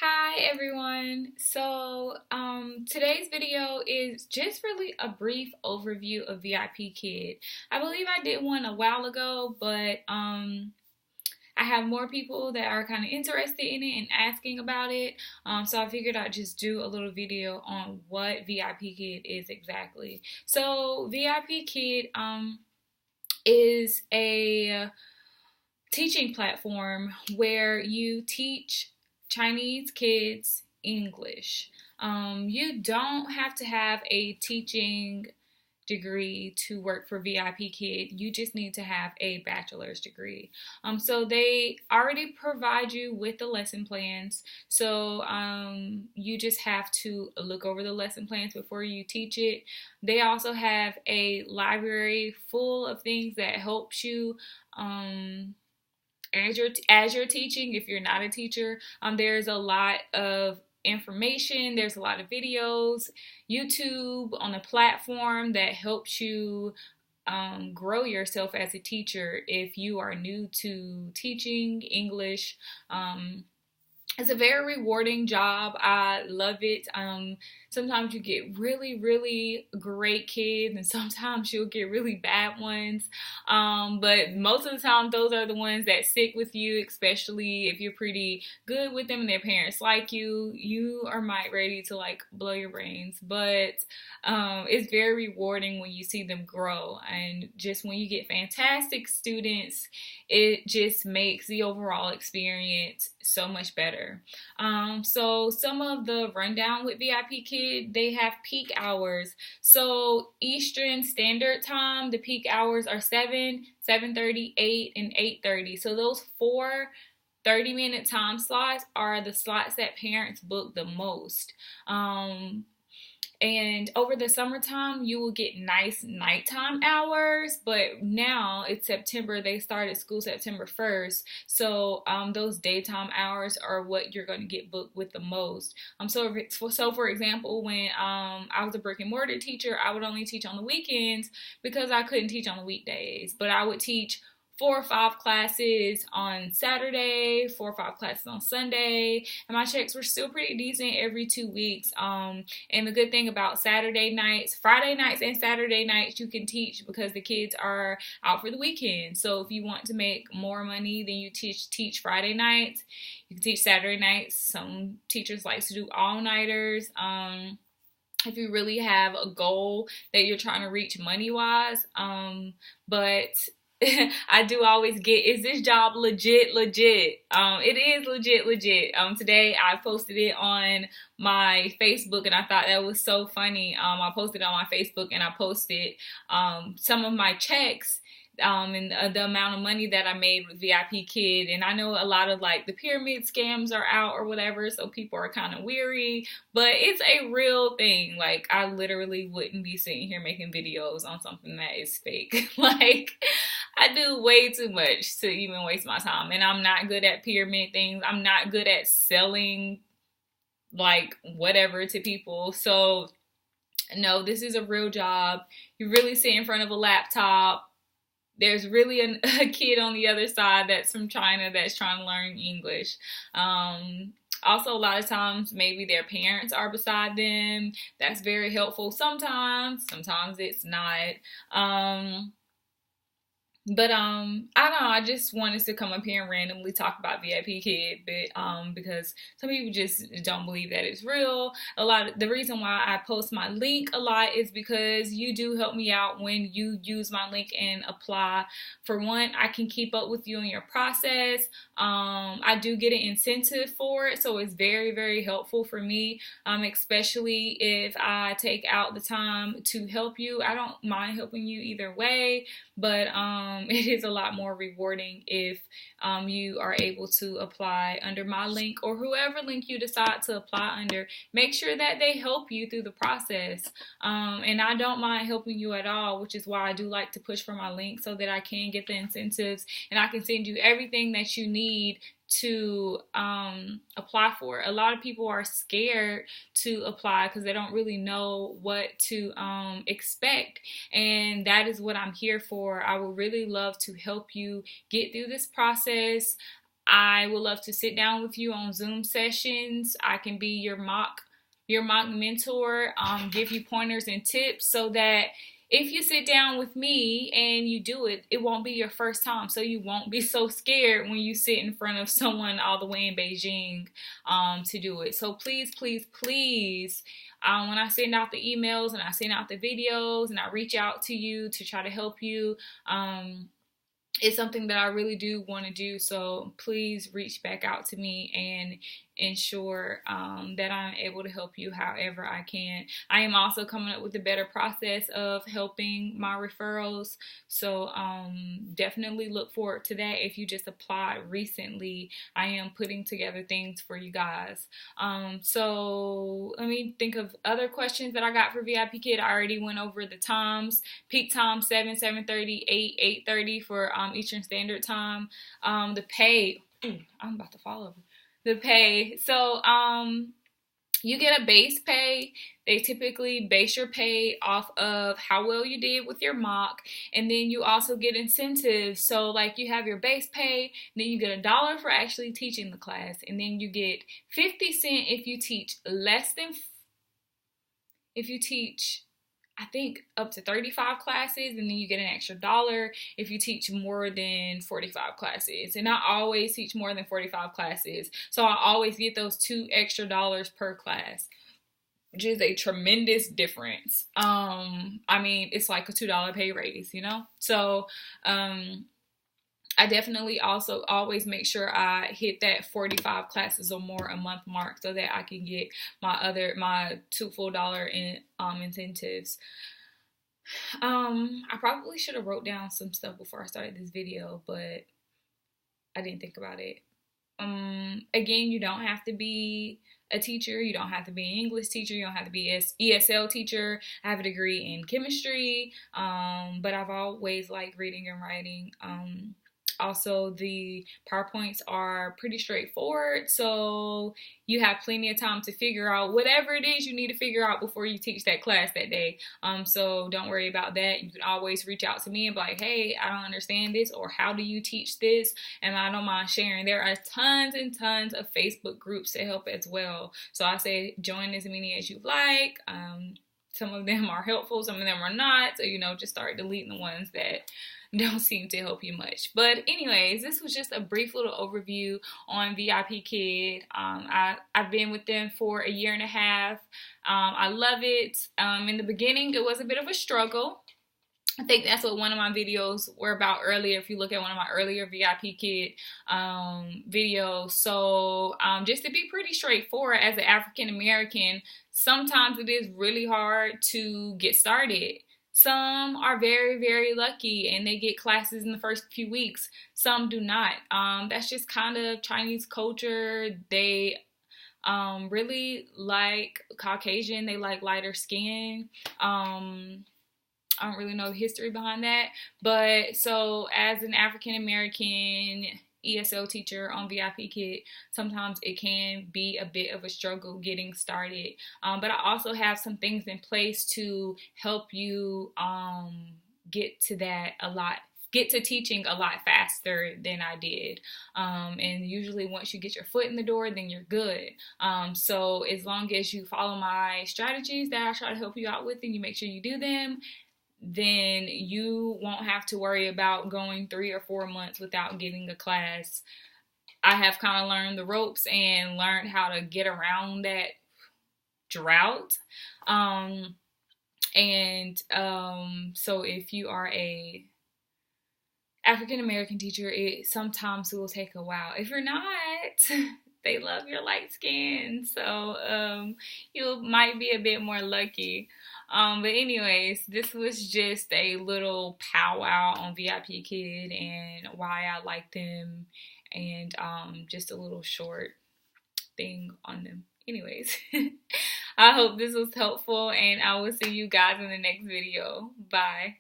Hi everyone. Today's video is just really a brief overview of VIPKID. I believe I did one a while ago, but I have more people that are kind of interested in it and asking about it. So I figured I'd just do a little video on what VIPKID is exactly. So VIPKID is a teaching platform where you teach Chinese kids English. You don't have to have a teaching degree to work for VIPKID. You just need to have a bachelor's degree. So they already provide you with the lesson plans. You just have to look over the lesson plans before you teach it. They also have a library full of things that helps you as you're teaching. If you're not a teacher, there's a lot of information, there's a lot of videos, YouTube on the platform that helps you grow yourself as a teacher if you are new to teaching English. It's a very rewarding job. I love it. Sometimes you get really, really great kids, and sometimes you'll get really bad ones. But most of the time, those are the ones that stick with you, especially if you're pretty good with them and their parents like you. You are might ready to like blow your brains, but it's very rewarding when you see them grow, and just when you get fantastic students, it just makes the overall experience so much better. So some of the rundown with VIPKID, they have peak hours. So Eastern Standard Time, the peak hours are 7, 7:30, 8, and 8:30. So those four 30-minute time slots are the slots that parents book the most. And over the summertime, you will get nice nighttime hours. But now it's September. They started school September 1st. So those daytime hours are what you're going to get booked with the most. So for example, when I was a brick and mortar teacher, I would only teach on the weekends because I couldn't teach on the weekdays. But I would teach 4 or 5 classes on Saturday, 4 or 5 classes on Sunday, and my checks were still pretty decent every 2 weeks. And the good thing about Friday nights and Saturday nights, you can teach because the kids are out for the weekend. So if you want to make more money than you teach Friday nights, you can teach Saturday nights. Some teachers like to do all-nighters. If you really have a goal that you're trying to reach money-wise, but I do always get, is this job legit? It is legit. Today I posted it on my Facebook, and I thought that was so funny. I posted it on my Facebook, and I posted some of my checks and the amount of money that I made with VIPKID. And I know a lot of like the pyramid scams are out or whatever, so people are kind of weary, but it's a real thing. Like, I literally wouldn't be sitting here making videos on something that is fake. Like, I do way too much to even waste my time, and I'm not good at pyramid things. I'm not good at selling like whatever to people. So no, this is a real job. You really sit in front of a laptop. There's really a kid on the other side that's from China that's trying to learn English. Also, a lot of times, maybe their parents are beside them. That's very helpful sometimes. Sometimes it's not. But I don't know, I just wanted to come up here and randomly talk about VIPKID, but because some people just don't believe that it's real. The reason why I post my link a lot is because you do help me out when you use my link and apply. For one, I can keep up with you in your process. I do get an incentive for it, so it's very, very helpful for me, especially if I take out the time to help you. I don't mind helping you either way, but it is a lot more rewarding if you are able to apply under my link or whoever link you decide to apply under. Make sure that they help you through the process. And I don't mind helping you at all, which is why I do like to push for my link so that I can get the incentives and I can send you everything that you need to apply for. A lot of people are scared to apply because they don't really know what to expect, and that is what I'm here for. I would really love to help you get through this process. I would love to sit down with you on Zoom sessions. I can be your mock mentor, give you pointers and tips so that if you sit down with me and you do it, it won't be your first time. So you won't be so scared when you sit in front of someone all the way in Beijing to do it. So please, please, please, when I send out the emails and I send out the videos and I reach out to you to try to help you, it's something that I really do want to do. So please reach back out to me and ensure that I'm able to help you however I can. I am also coming up with a better process of helping my referrals. So definitely look forward to that. If you just applied recently, I am putting together things for you guys. So let me think of other questions that I got for VIP Kid. I already went over the times. Peak time 7, 7:30, 8, 8:30 for Eastern Standard Time. The pay. Ooh, I'm about to fall over. The pay. So you get a base pay. They typically base your pay off of how well you did with your mock, and then you also get incentives. So like you have your base pay, then you get $1 for actually teaching the class, and then you get 50 cents if you teach I think up to 35 classes, and then you get an extra $1 if you teach more than 45 classes. And I always teach more than 45 classes, so I always get those $2 extra per class, which is a tremendous difference. I mean, it's like a $2 pay raise, you know? So, I definitely also always make sure I hit that 45 classes or more a month mark so that I can get my $2 full in incentives. I probably should have wrote down some stuff before I started this video, but I didn't think about it. Again, you don't have to be a teacher. You don't have to be an English teacher. You don't have to be an ESL teacher. I have a degree in chemistry, but I've always liked reading and writing. Also, the PowerPoints are pretty straightforward, so you have plenty of time to figure out whatever it is you need to figure out before you teach that class that day. So don't worry about that. You can always reach out to me and be like, hey, I don't understand this, or how do you teach this? And I don't mind sharing. There are tons and tons of Facebook groups to help as well. So I say join as many as you like. Some of them are helpful, some of them are not. So, just start deleting the ones that don't seem to help you much. But anyways, this was just a brief little overview on VIP Kid. I've been with them for a year and a half. I love it. In the beginning, it was a bit of a struggle. I think that's what one of my videos were about earlier, if you look at one of my earlier VIP Kid videos. So just to be pretty straightforward, as an African American, sometimes it is really hard to get started. Some are very, very lucky and they get classes in the first few weeks. Some do not. That's just kind of Chinese culture. They really like Caucasian. They like lighter skin. I don't really know the history behind that. But so as an African American ESL teacher on VIP Kid, sometimes it can be a bit of a struggle getting started. But I also have some things in place to help you get to teaching a lot faster than I did. And usually once you get your foot in the door, then you're good. So as long as you follow my strategies that I try to help you out with and you make sure you do them, then you won't have to worry about going 3 or 4 months without getting a class. I have kind of learned the ropes and learned how to get around that drought. So if you are a African American teacher, it sometimes will take a while. If you're not, they love your light skin, so you might be a bit more lucky. But anyways, this was just a little powwow on VIP Kid and why I like them, and just a little short thing on them. Anyways, I hope this was helpful, and I will see you guys in the next video. Bye.